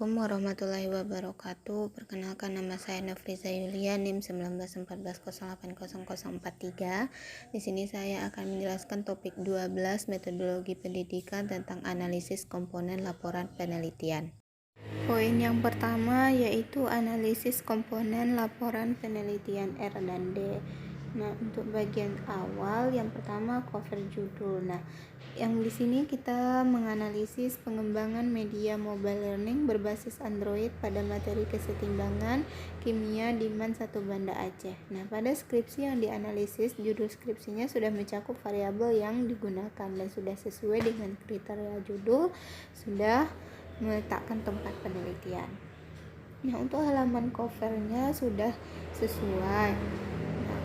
Assalamualaikum warahmatullahi wabarakatuh. Perkenalkan, nama saya Nofriza Yulia, NIM 1914080043. Di sini saya akan menjelaskan topik 12 metodologi pendidikan tentang analisis komponen laporan penelitian. Poin yang pertama yaitu analisis komponen laporan penelitian R dan D. Nah, untuk bagian awal yang pertama cover judul. Nah, yang di sini kita menganalisis pengembangan media mobile learning berbasis Android pada materi kesetimbangan kimia Diman 1 Banda Aceh. Nah, pada skripsi yang dianalisis, judul skripsinya sudah mencakup variabel yang digunakan dan sudah sesuai dengan kriteria judul, sudah meletakkan tempat penelitian. Nah, untuk halaman covernya sudah sesuai.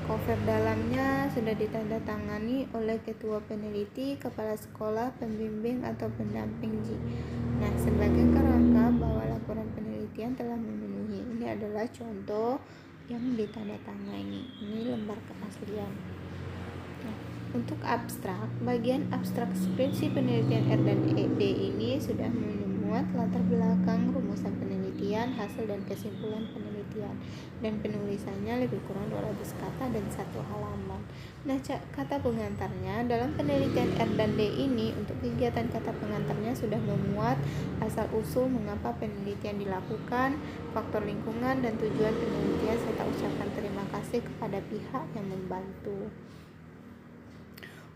Cover dalamnya sudah ditandatangani oleh ketua peneliti, kepala sekolah, pembimbing atau pendamping J. Nah, sebagai kerangka bahwa laporan penelitian telah memenuhi. Ini adalah contoh yang ditandatangani. Ini lembar keaslian. Nah, untuk abstrak, bagian abstrak skripsi penelitian R dan D ini sudah memuat latar belakang, rumusan penelitian, hasil dan kesimpulan penelitian, dan penulisannya lebih kurang 200 kata dan 1 halaman. Nah, kata pengantarnya dalam penelitian R dan D ini, untuk kegiatan kata pengantarnya sudah memuat asal-usul mengapa penelitian dilakukan, faktor lingkungan dan tujuan penelitian, serta ucapan terima kasih kepada pihak yang membantu.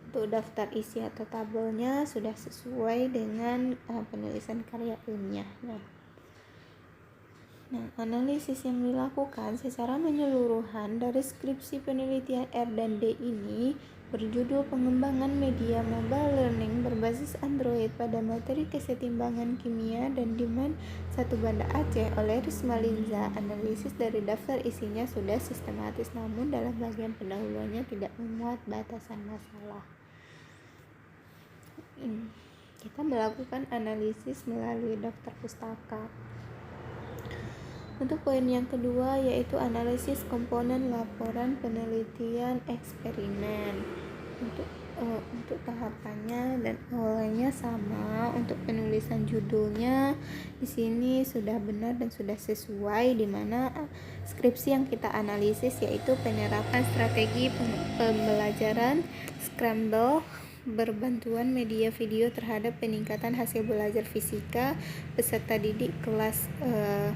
Untuk daftar isi atau tabelnya sudah sesuai dengan penulisan karya ilmiahnya. Nah, analisis yang dilakukan secara menyeluruhan dari skripsi penelitian R dan D ini berjudul Pengembangan Media Mobile Learning berbasis Android pada materi kesetimbangan kimia dan Diman 1 Banda Aceh oleh Risma Linza. Analisis dari daftar isinya sudah sistematis, namun dalam bagian pendahuluannya tidak memuat batasan masalah. Kita melakukan analisis melalui daftar pustaka. Untuk poin yang kedua yaitu analisis komponen laporan penelitian eksperimen. Untuk tahapannya dan awalnya sama. Untuk penulisan judulnya di sini sudah benar dan sudah sesuai, di mana skripsi yang kita analisis yaitu penerapan strategi pembelajaran scramble berbantuan media video terhadap peningkatan hasil belajar fisika peserta didik kelas 10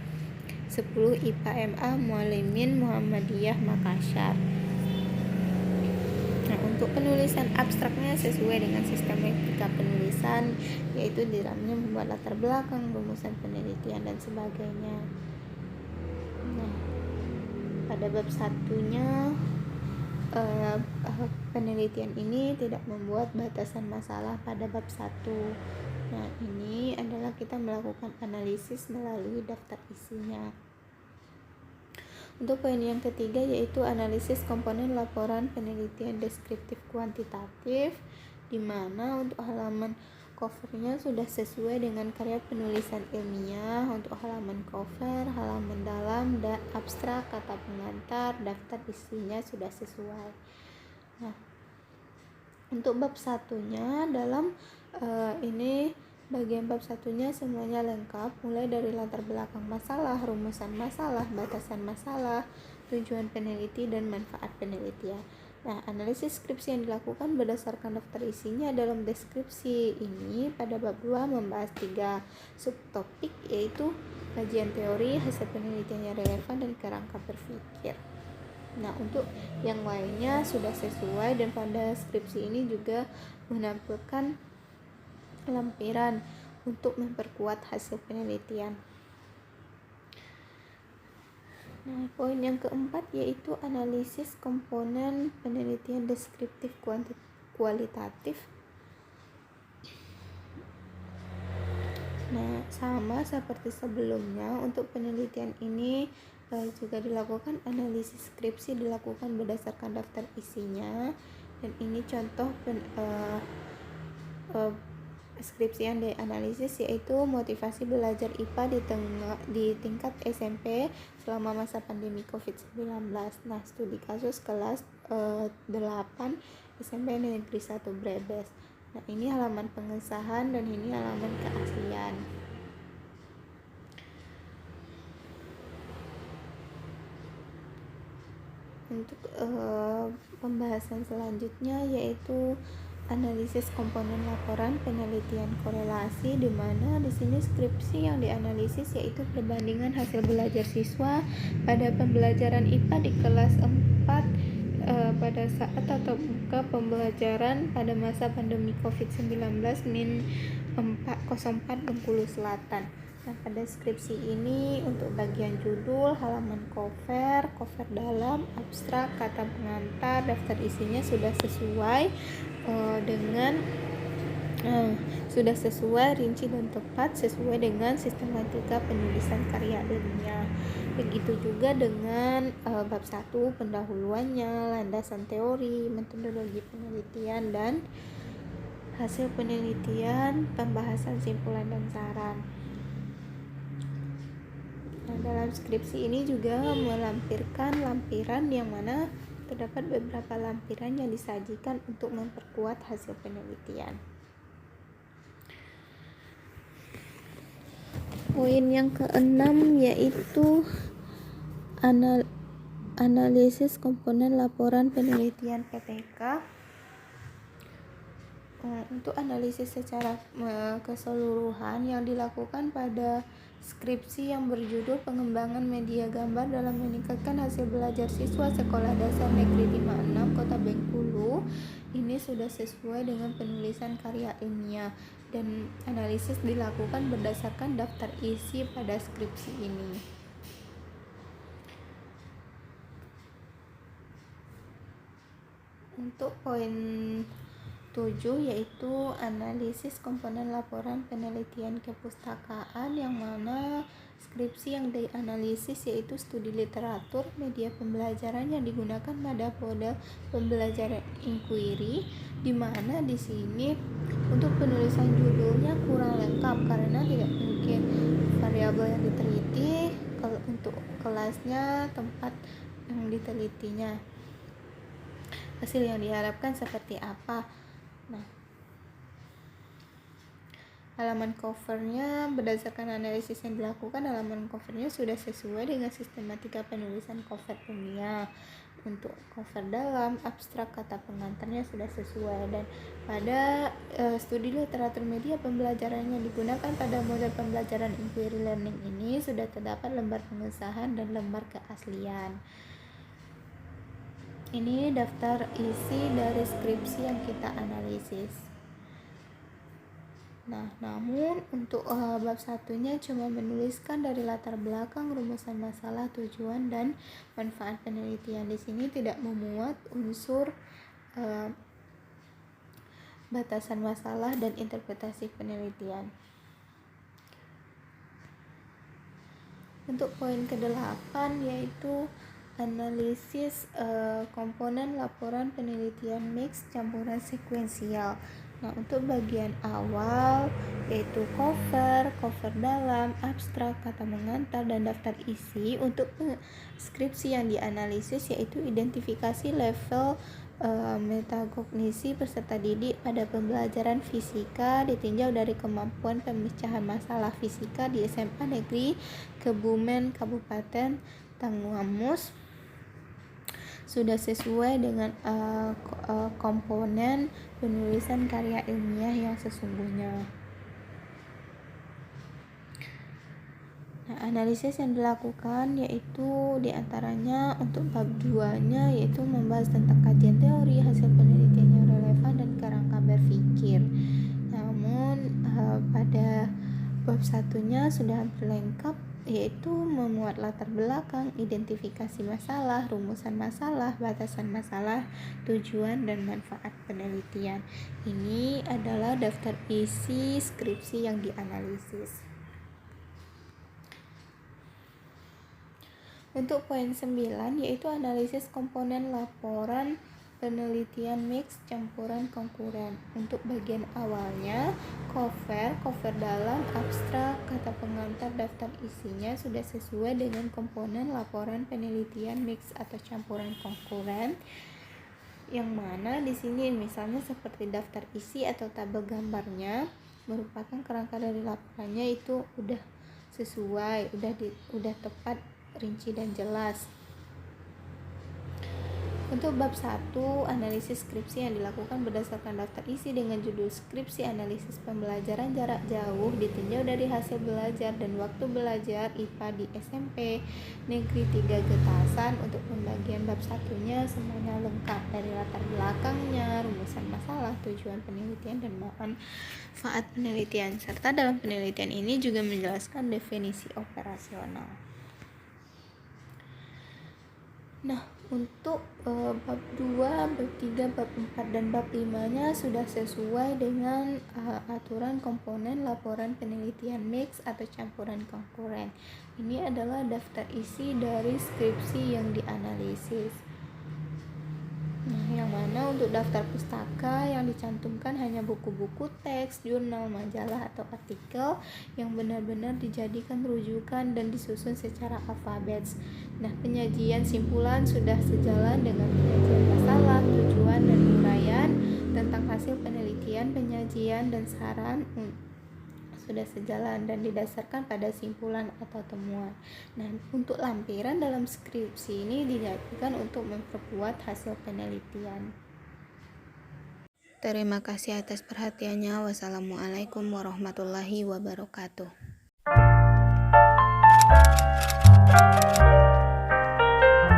IPA MA Muallimin Muhammadiyah Makassar. Nah, untuk penulisan abstraknya sesuai dengan sistematika penulisan, yaitu di dalamnya membuat latar belakang, rumusan penelitian dan sebagainya. Nah, pada bab satunya penelitian ini tidak membuat batasan masalah pada bab 1. Nah, ini adalah kita melakukan analisis melalui daftar isinya. Untuk poin yang ketiga yaitu analisis komponen laporan penelitian deskriptif kuantitatif, di mana untuk halaman covernya sudah sesuai dengan karya penulisan ilmiah. Untuk halaman cover, halaman dalam, dan abstrak, kata pengantar, daftar isinya sudah sesuai. Nah, untuk bab satunya dalam ini bagian bab satunya semuanya lengkap, mulai dari latar belakang masalah, rumusan masalah, batasan masalah, tujuan peneliti dan manfaat penelitian. Nah, analisis skripsi yang dilakukan berdasarkan daftar isinya dalam deskripsi ini pada bab 2 membahas 3 subtopik, yaitu kajian teori, hasil penelitian yang relevan, dan kerangka berpikir. Nah, untuk yang lainnya sudah sesuai, dan pada skripsi ini juga menampilkan lampiran untuk memperkuat hasil penelitian. Nah, poin yang keempat yaitu analisis komponen penelitian deskriptif kualitatif. Nah, sama seperti sebelumnya, untuk penelitian ini juga dilakukan analisis skripsi dilakukan berdasarkan daftar isinya, dan ini contoh skripsi yang dianalisis yaitu motivasi belajar IPA di tingkat SMP selama masa pandemi COVID-19. Nah, studi kasus kelas 8 SMP Negeri 1 Brebes. Nah, ini halaman pengesahan dan ini halaman keaslian. Untuk pembahasan selanjutnya yaitu analisis komponen laporan penelitian korelasi, di mana di sini skripsi yang dianalisis yaitu perbandingan hasil belajar siswa pada pembelajaran IPA di kelas 4 pada saat tatap muka pembelajaran pada masa pandemi COVID-19 Min 404 Bengkulu Selatan. Nah, pada skripsi ini untuk bagian judul, halaman cover dalam, abstrak, kata pengantar, daftar isinya sudah sesuai sudah sesuai, rinci dan tepat sesuai dengan sistematika penulisan karya ilmiah. Begitu juga dengan bab 1 pendahuluannya, landasan teori, metodologi penelitian dan hasil penelitian, pembahasan simpulan dan saran. Nah, dalam skripsi ini juga melampirkan lampiran yang mana terdapat beberapa lampiran yang disajikan untuk memperkuat hasil penelitian. Poin yang keenam yaitu analisis komponen laporan penelitian PTK. Untuk analisis secara keseluruhan yang dilakukan pada skripsi yang berjudul pengembangan media gambar dalam meningkatkan hasil belajar siswa Sekolah Dasar Negeri 56 Kota Bengkulu, ini sudah sesuai dengan penulisan karya ilmiah, dan analisis dilakukan berdasarkan daftar isi pada skripsi ini. Untuk poin 7 yaitu analisis komponen laporan penelitian kepustakaan, yang mana skripsi yang dianalisis yaitu studi literatur, media pembelajaran yang digunakan pada metode pembelajaran inquiry, di mana di sini untuk penulisan judulnya kurang lengkap karena tidak mungkin variabel yang diteliti, untuk kelasnya, tempat yang ditelitinya, hasil yang diharapkan seperti apa. Nah, halaman covernya berdasarkan analisis yang dilakukan, halaman covernya sudah sesuai dengan sistematika penulisan cover ilmiah. Untuk cover dalam, abstrak, kata pengantarnya sudah sesuai, dan pada studi literatur media pembelajaran yang digunakan pada model pembelajaran inquiry learning ini sudah terdapat lembar pengesahan dan lembar keaslian. Ini daftar isi dari skripsi yang kita analisis. Nah, namun untuk bab satunya cuma menuliskan dari latar belakang, rumusan masalah, tujuan dan manfaat penelitian. Di sini tidak memuat unsur batasan masalah dan interpretasi penelitian. Untuk poin ke-8 yaitu analisis komponen laporan penelitian mix campuran sekuensial. Nah, untuk bagian awal yaitu cover dalam, abstrak, kata mengantar, dan daftar isi. Untuk skripsi yang dianalisis yaitu identifikasi level metakognisi peserta didik pada pembelajaran fisika, ditinjau dari kemampuan pemecahan masalah fisika di SMA Negeri Kebumen Kabupaten Tanggamus, sudah sesuai dengan komponen penulisan karya ilmiah yang sesungguhnya. Nah, analisis yang dilakukan yaitu diantaranya untuk bab 2-nya yaitu membahas tentang kajian teori, hasil penelitian yang relevan, dan kerangka berpikir. Namun pada bab 1-nya sudah hampir lengkap, yaitu memuat latar belakang, identifikasi masalah, rumusan masalah, batasan masalah, tujuan dan manfaat penelitian. Ini adalah daftar isi skripsi yang dianalisis. Untuk poin 9 yaitu analisis komponen laporan penelitian mix campuran konkuren. Untuk bagian awalnya cover dalam, abstrak, kata pengantar, daftar isinya sudah sesuai dengan komponen laporan penelitian mix atau campuran konkuren, yang mana di sini misalnya seperti daftar isi atau tabel gambarnya merupakan kerangka dari laporannya, itu udah sesuai, udah tepat, rinci dan jelas. Untuk bab 1, analisis skripsi yang dilakukan berdasarkan daftar isi dengan judul skripsi analisis pembelajaran jarak jauh ditinjau dari hasil belajar dan waktu belajar IPA di SMP Negeri 3 Getasan. Untuk pembagian bab 1-nya semuanya lengkap dari latar belakangnya, rumusan masalah, tujuan penelitian, dan manfaat penelitian. Serta dalam penelitian ini juga menjelaskan definisi operasional. Nah, untuk bab 2, bab 3, bab 4, dan bab 5-nya sudah sesuai dengan aturan komponen laporan penelitian mix atau campuran konkuren. Ini adalah daftar isi dari skripsi yang dianalisis. Nah, yang mana untuk daftar pustaka yang dicantumkan hanya buku-buku teks, jurnal, majalah, atau artikel yang benar-benar dijadikan rujukan dan disusun secara alfabet. Nah, penyajian simpulan sudah sejalan dengan penyajian masalah, tujuan, dan uraian tentang hasil penelitian, penyajian, dan saran sudah sejalan dan didasarkan pada simpulan atau temuan. Nah, untuk lampiran dalam skripsi ini dijadikan untuk memperkuat hasil penelitian. Terima kasih atas perhatiannya. Wassalamualaikum warahmatullahi wabarakatuh.